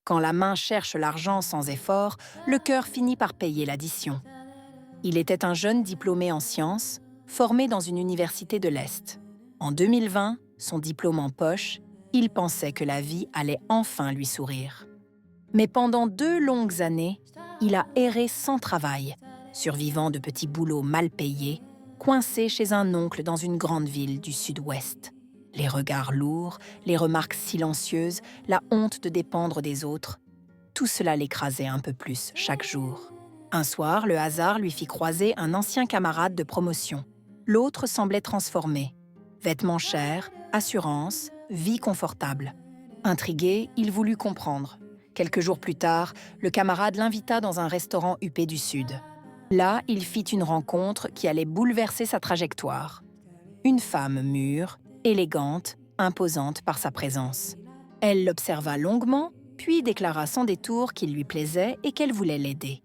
Quand la main cherche l'argent sans effort, le cœur finit par payer l'addition. Il était un jeune diplômé en sciences, formé dans une université de l'Est. En 2020, son diplôme en poche, il pensait que la vie allait enfin lui sourire. Mais pendant 2 longues années, il a erré sans travail, survivant de petits boulots mal payés, coincé chez un oncle dans une grande ville du sud-ouest. Les regards lourds, les remarques silencieuses, la honte de dépendre des autres, tout cela l'écrasait un peu plus chaque jour. Un soir, le hasard lui fit croiser un ancien camarade de promotion. L'autre semblait transformé. Vêtements chers, assurance, vie confortable. Intrigué, il voulut comprendre. Quelques jours plus tard, le camarade l'invita dans un restaurant huppé du Sud. Là, il fit une rencontre qui allait bouleverser sa trajectoire. Une femme mûre, élégante, imposante par sa présence. Elle l'observa longuement, puis déclara sans détour qu'il lui plaisait et qu'elle voulait l'aider.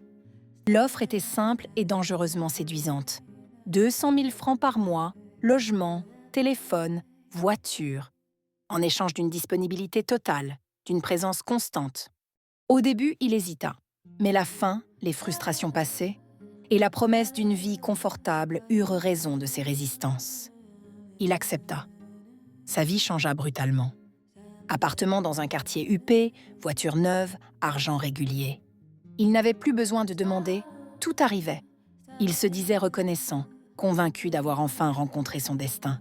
L'offre était simple et dangereusement séduisante. 200 000 francs par mois, logement, téléphone, voiture, en échange d'une disponibilité totale, d'une présence constante. Au début, il hésita, mais la faim, les frustrations passées, et la promesse d'une vie confortable eurent raison de ses résistances. Il accepta. Sa vie changea brutalement. Appartement dans un quartier huppé, voiture neuve, argent régulier. Il n'avait plus besoin de demander, tout arrivait. Il se disait reconnaissant, convaincu d'avoir enfin rencontré son destin.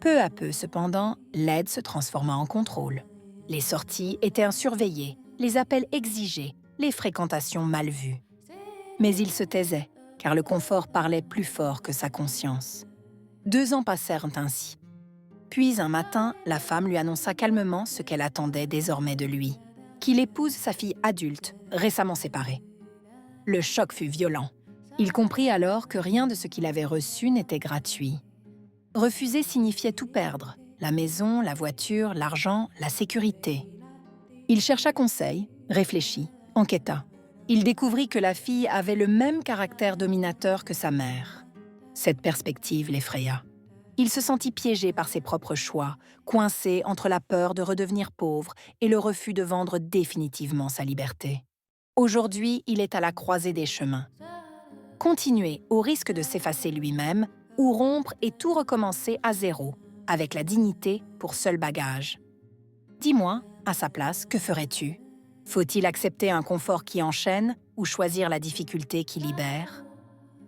Peu à peu, cependant, l'aide se transforma en contrôle. Les sorties étaient surveillées, les appels exigés, les fréquentations mal vues. Mais il se taisait, car le confort parlait plus fort que sa conscience. 2 ans passèrent ainsi. Puis un matin, la femme lui annonça calmement ce qu'elle attendait désormais de lui, qu'il épouse sa fille adulte, récemment séparée. Le choc fut violent. Il comprit alors que rien de ce qu'il avait reçu n'était gratuit. Refuser signifiait tout perdre, la maison, la voiture, l'argent, la sécurité. Il chercha conseil, réfléchit, enquêta. Il découvrit que la fille avait le même caractère dominateur que sa mère. Cette perspective l'effraya. Il se sentit piégé par ses propres choix, coincé entre la peur de redevenir pauvre et le refus de vendre définitivement sa liberté. Aujourd'hui, il est à la croisée des chemins. Continuer au risque de s'effacer lui-même ou rompre et tout recommencer à zéro, avec la dignité pour seul bagage. Dis-moi, à sa place, que ferais-tu? Faut-il accepter un confort qui enchaîne ou choisir la difficulté qui libère?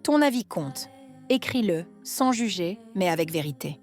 Ton avis compte. Écris-le, sans juger, mais avec vérité.